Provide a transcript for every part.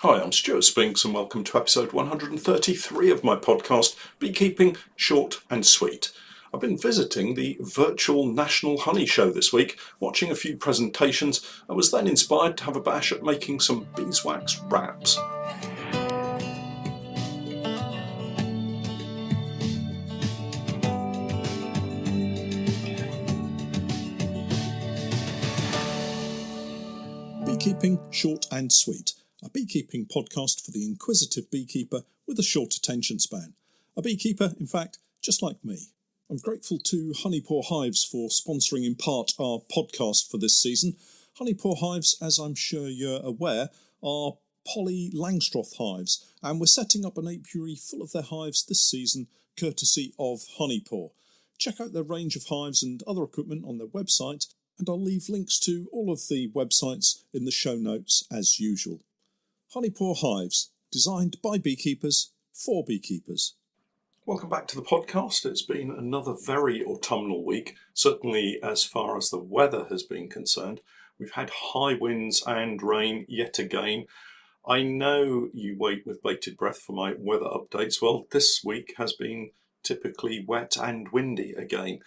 Hi, I'm Stewart Spinks and welcome to episode 133 of my podcast, Beekeeping Short and Sweet. I've been visiting the virtual National Honey Show this week, watching a few presentations, and was then inspired to have a bash at making some beeswax wraps. Beekeeping Short and Sweet, a beekeeping podcast for the inquisitive beekeeper with a short attention span. A beekeeper, in fact, just like me. I'm grateful to Honeypore Hives for sponsoring in part our podcast for this season. Honeypore Hives, as I'm sure you're aware, are poly Langstroth hives, and we're setting up an apiary full of their hives this season, courtesy of Honeypore. Check out their range of hives and other equipment on their website, and I'll leave links to all of the websites in the show notes as usual. Honeypore Hives, designed by beekeepers for beekeepers. Welcome back to the podcast. It's been another very autumnal week, certainly as far as the weather has been concerned. We've had high winds and rain yet again. I know you wait with bated breath for my weather updates. Well, this week has been typically wet and windy again.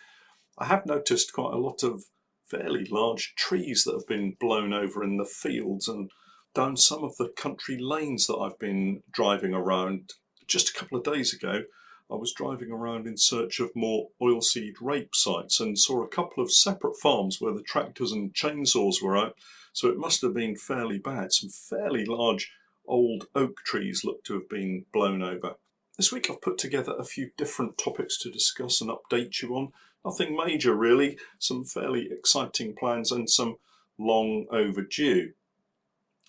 I have noticed quite a lot of fairly large trees that have been blown over in the fields and down some of the country lanes that I've been driving around. Just a couple of days ago, I was driving around in search of more oilseed rape sites and saw a couple of separate farms where the tractors and chainsaws were out, so it must have been fairly bad. Some fairly large old oak trees look to have been blown over. This week I've put together a few different topics to discuss and update you on. Nothing major really, some fairly exciting plans and some long overdue.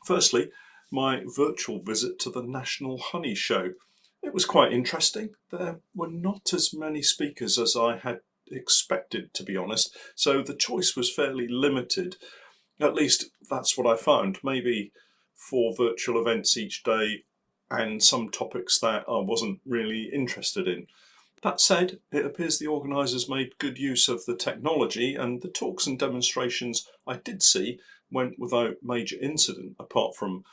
Firstly, my virtual visit to the National Honey Show. It was quite interesting. There were not as many speakers as I had expected, to be honest, so the choice was fairly limited. At least that's what I found. Maybe 4 virtual events each day and some topics that I wasn't really interested in. That said, it appears the organisers made good use of the technology, and the talks and demonstrations I did see went without major incident, apart from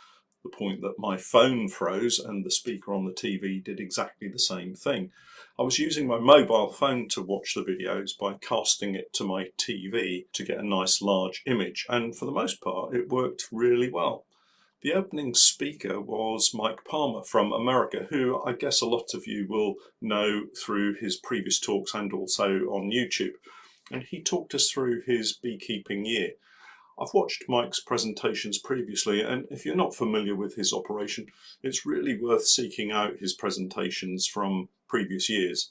the point that my phone froze and the speaker on the TV did exactly the same thing. I was using my mobile phone to watch the videos by casting it to my TV to get a nice large image, and for the most part it worked really well. The opening speaker was Mike Palmer from America, who I guess a lot of you will know through his previous talks and also on YouTube. And he talked us through his beekeeping year. I've watched Mike's presentations previously, and if you're not familiar with his operation, it's really worth seeking out his presentations from previous years.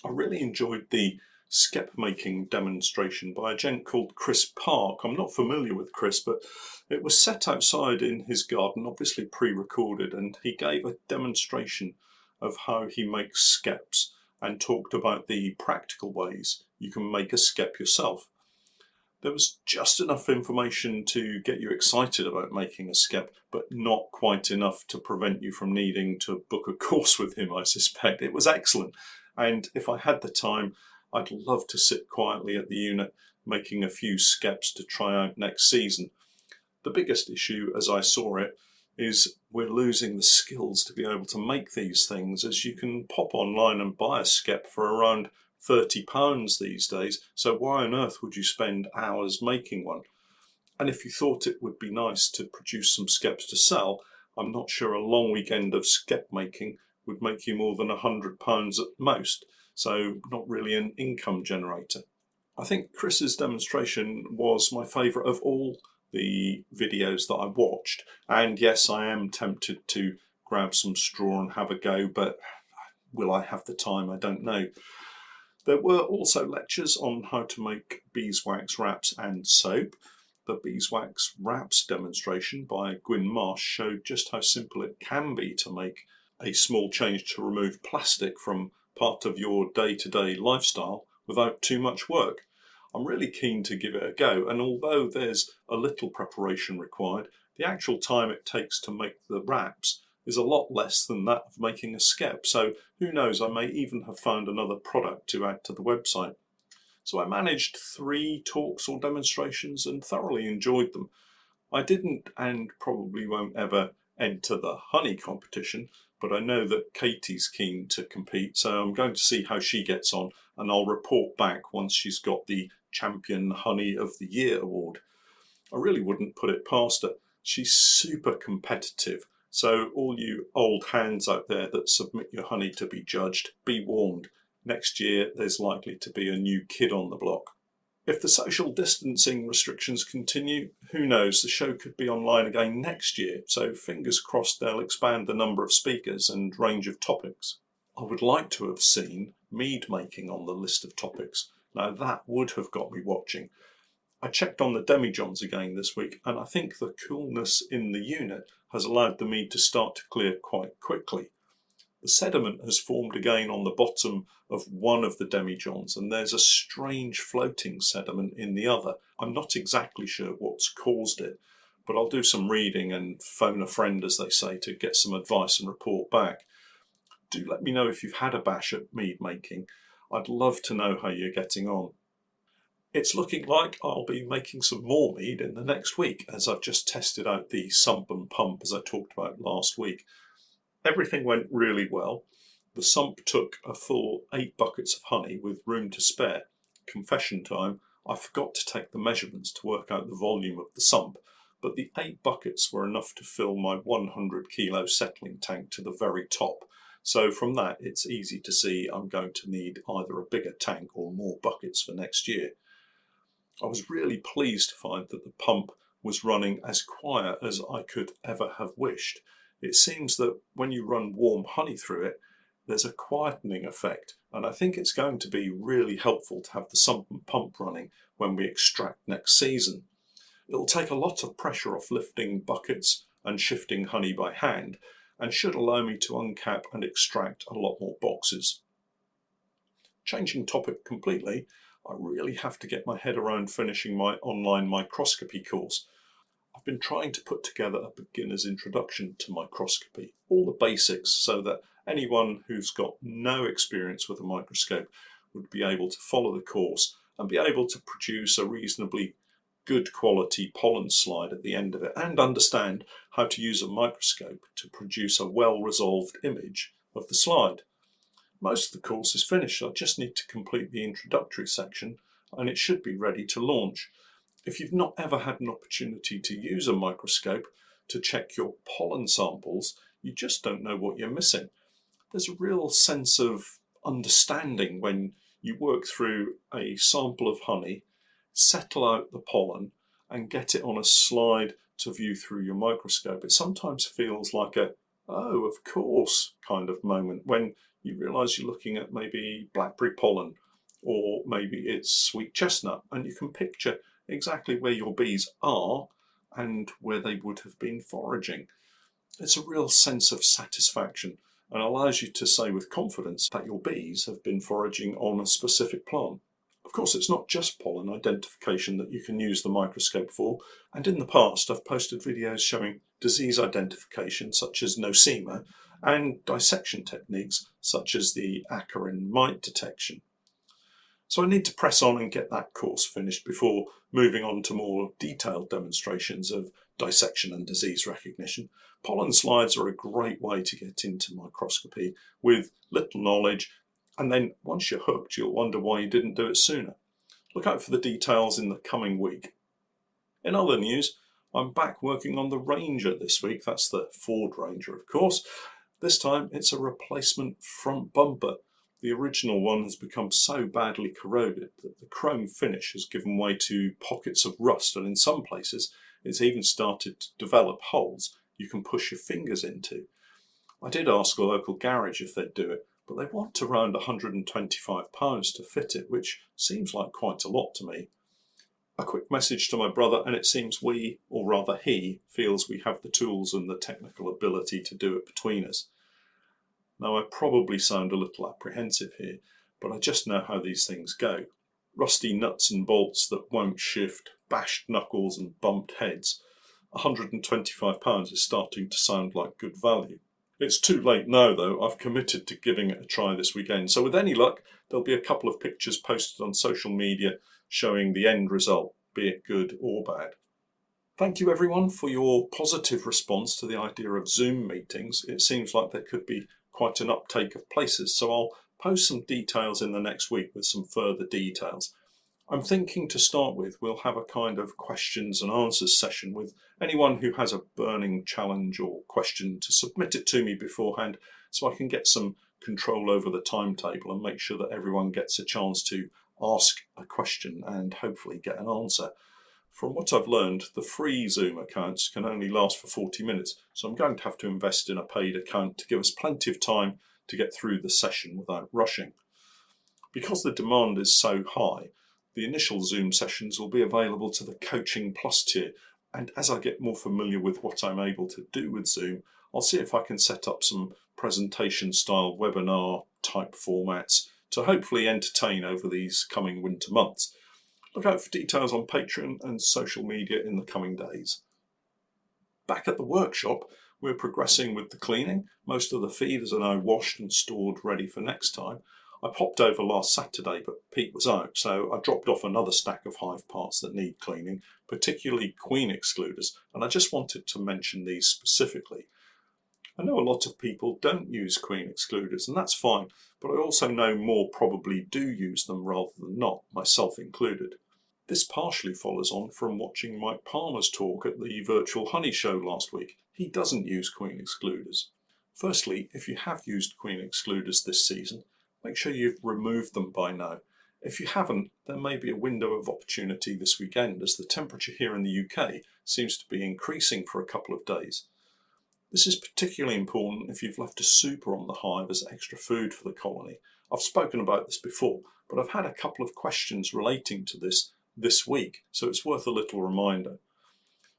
I really enjoyed the skep making demonstration by a gent called Chris Park. I'm not familiar with Chris, but it was set outside in his garden, obviously pre-recorded, and he gave a demonstration of how he makes skeps and talked about the practical ways you can make a skep yourself. There was just enough information to get you excited about making a skep, but not quite enough to prevent you from needing to book a course with him, I suspect. It was excellent, and if I had the time, I'd love to sit quietly at the unit making a few skeps to try out next season. The biggest issue, as I saw it, is we're losing the skills to be able to make these things, as you can pop online and buy a skep for around £30 these days, so why on earth would you spend hours making one? And if you thought it would be nice to produce some skeps to sell, I'm not sure a long weekend of skep making would make you more than £100 at most. So not really an income generator. I think Chris's demonstration was my favourite of all the videos that I watched. And yes, I am tempted to grab some straw and have a go, but will I have the time? I don't know. There were also lectures on how to make beeswax wraps and soap. The beeswax wraps demonstration by Gwyn Marsh showed just how simple it can be to make a small change to remove plastic from part of your day-to-day lifestyle without too much work. I'm really keen to give it a go, and although there's a little preparation required, the actual time it takes to make the wraps is a lot less than that of making a skep, so who knows, I may even have found another product to add to the website. So I managed 3 talks or demonstrations and thoroughly enjoyed them. I didn't and probably won't ever enter the honey competition, but I know that Katie's keen to compete, so I'm going to see how she gets on, and I'll report back once she's got the Champion Honey of the Year award. I really wouldn't put it past her. She's super competitive, so all you old hands out there that submit your honey to be judged, be warned. Next year there's likely to be a new kid on the block. If the social distancing restrictions continue, who knows, the show could be online again next year, so fingers crossed they'll expand the number of speakers and range of topics. I would like to have seen mead making on the list of topics. Now that would have got me watching. I checked on the demijohns again this week, and I think the coolness in the unit has allowed the mead to start to clear quite quickly. The sediment has formed again on the bottom of one of the demijohns, and there's a strange floating sediment in the other. I'm not exactly sure what's caused it, but I'll do some reading and phone a friend, as they say, to get some advice and report back. Do let me know if you've had a bash at mead making. I'd love to know how you're getting on. It's looking like I'll be making some more mead in the next week, as I've just tested out the sump and pump as I talked about last week. Everything went really well. The sump took a full 8 buckets of honey with room to spare. Confession time, I forgot to take the measurements to work out the volume of the sump, but the 8 buckets were enough to fill my 100 kilo settling tank to the very top. So from that, it's easy to see I'm going to need either a bigger tank or more buckets for next year. I was really pleased to find that the pump was running as quiet as I could ever have wished. It seems that when you run warm honey through it, there's a quietening effect, and I think it's going to be really helpful to have the sump and pump running when we extract next season. It'll take a lot of pressure off lifting buckets and shifting honey by hand, and should allow me to uncap and extract a lot more boxes. Changing topic completely, I really have to get my head around finishing my online microscopy course. I've been trying to put together a beginner's introduction to microscopy, all the basics, so that anyone who's got no experience with a microscope would be able to follow the course and be able to produce a reasonably good quality pollen slide at the end of it, and understand how to use a microscope to produce a well-resolved image of the slide. Most of the course is finished. I just need to complete the introductory section and it should be ready to launch. If you've not ever had an opportunity to use a microscope to check your pollen samples, you just don't know what you're missing. There's a real sense of understanding when you work through a sample of honey, settle out the pollen and get it on a slide to view through your microscope. It sometimes feels like a, oh, of course kind of moment when you realise you're looking at maybe blackberry pollen, or maybe it's sweet chestnut, and you can picture exactly where your bees are and where they would have been foraging. It's a real sense of satisfaction and allows you to say with confidence that your bees have been foraging on a specific plant. Of course, it's not just pollen identification that you can use the microscope for, and in the past I've posted videos showing disease identification such as nosema and dissection techniques such as the acarine mite detection. So I need to press on and get that course finished before moving on to more detailed demonstrations of dissection and disease recognition. Pollen slides are a great way to get into microscopy with little knowledge, and then once you're hooked, you'll wonder why you didn't do it sooner. Look out for the details in the coming week. In other news, I'm back working on the Ranger this week. That's the Ford Ranger, of course. This time it's a replacement front bumper. The original one has become so badly corroded that the chrome finish has given way to pockets of rust, and in some places it's even started to develop holes you can push your fingers into. I did ask a local garage if they'd do it, but they want around £125 to fit it, which seems like quite a lot to me. A quick message to my brother, and it seems we, or rather he, feels we have the tools and the technical ability to do it between us. Now, I probably sound a little apprehensive here, but I just know how these things go. Rusty nuts and bolts that won't shift, bashed knuckles and bumped heads. £125 is starting to sound like good value. It's too late now, though. I've committed to giving it a try this weekend, so with any luck, there'll be a couple of pictures posted on social media showing the end result, be it good or bad. Thank you everyone for your positive response to the idea of Zoom meetings. It seems like there could be quite an uptake of places, so I'll post some details in the next week with some further details. I'm thinking to start with, we'll have a kind of questions and answers session with anyone who has a burning challenge or question to submit it to me beforehand, so I can get some control over the timetable and make sure that everyone gets a chance to ask a question and hopefully get an answer. From what I've learned, the free Zoom accounts can only last for 40 minutes, so I'm going to have to invest in a paid account to give us plenty of time to get through the session without rushing. Because the demand is so high, the initial Zoom sessions will be available to the Coaching Plus tier, and as I get more familiar with what I'm able to do with Zoom, I'll see if I can set up some presentation-style webinar type formats to hopefully entertain over these coming winter months. Look out for details on Patreon and social media in the coming days. Back at the workshop, we're progressing with the cleaning. Most of the feeders are now washed and stored ready for next time. I popped over last Saturday, but Pete was out, so I dropped off another stack of hive parts that need cleaning, particularly queen excluders, and I just wanted to mention these specifically. I know a lot of people don't use queen excluders, and that's fine, but I also know more probably do use them rather than not, myself included. This partially follows on from watching Mike Palmer's talk at the virtual honey show last week. He doesn't use queen excluders. Firstly, if you have used queen excluders this season, make sure you've removed them by now. If you haven't, there may be a window of opportunity this weekend as the temperature here in the UK seems to be increasing for a couple of days. This is particularly important if you've left a super on the hive as extra food for the colony. I've spoken about this before, but I've had a couple of questions relating to this week, so it's worth a little reminder.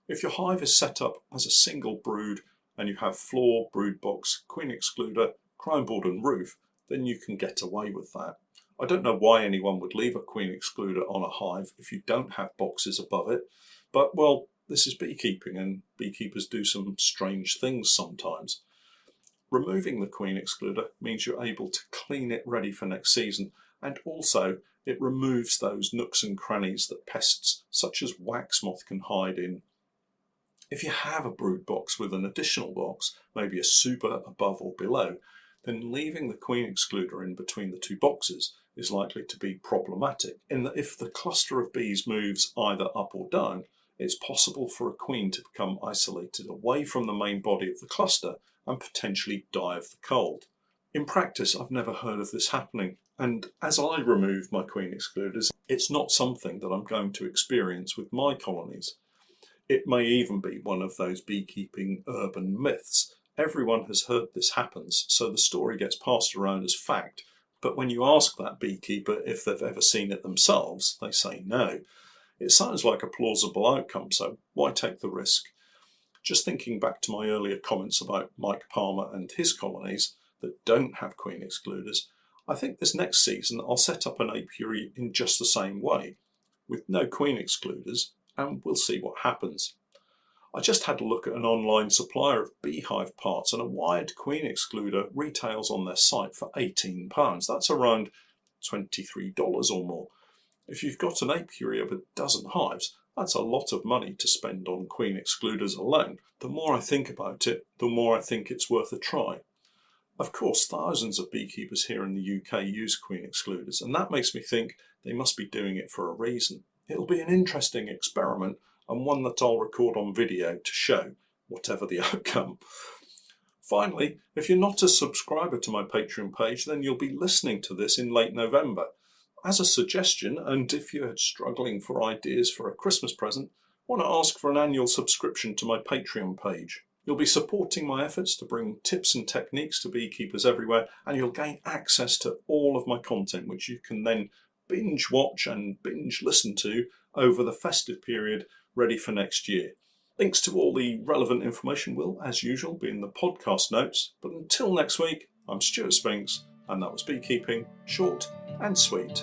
If your hive is set up as a single brood and you have floor, brood box, queen excluder, crown board and roof, then you can get away with that. I don't know why anyone would leave a queen excluder on a hive if you don't have boxes above it, but well, this is beekeeping and beekeepers do some strange things sometimes. Removing the queen excluder means you're able to clean it ready for next season, and also it removes those nooks and crannies that pests such as wax moth can hide in. If you have a brood box with an additional box, maybe a super above or below, then leaving the queen excluder in between the two boxes is likely to be problematic, in that if the cluster of bees moves either up or down, it's possible for a queen to become isolated away from the main body of the cluster and potentially die of the cold. In practice, I've never heard of this happening, and as I remove my queen excluders, it's not something that I'm going to experience with my colonies. It may even be one of those beekeeping urban myths. Everyone has heard this happens, so the story gets passed around as fact, but when you ask that beekeeper if they've ever seen it themselves, they say no. It sounds like a plausible outcome, so why take the risk? Just thinking back to my earlier comments about Mike Palmer and his colonies that don't have queen excluders, I think this next season I'll set up an apiary in just the same way, with no queen excluders, and we'll see what happens. I just had a look at an online supplier of beehive parts, and a wired queen excluder retails on their site for £18. That's around $23 or more. If you've got an apiary of a dozen hives, that's a lot of money to spend on queen excluders alone. The more I think about it, the more I think it's worth a try. Of course, thousands of beekeepers here in the UK use queen excluders, and that makes me think they must be doing it for a reason. It'll be an interesting experiment, and one that I'll record on video to show, whatever the outcome. Finally, if you're not a subscriber to my Patreon page, then you'll be listening to this in late November. As a suggestion, and if you're struggling for ideas for a Christmas present, I want to ask for an annual subscription to my Patreon page. You'll be supporting my efforts to bring tips and techniques to beekeepers everywhere, and you'll gain access to all of my content, which you can then binge watch and binge listen to over the festive period ready for next year. Links to all the relevant information will, as usual, be in the podcast notes. But until next week, I'm Stewart Spinks, and that was Beekeeping Short and Sweet.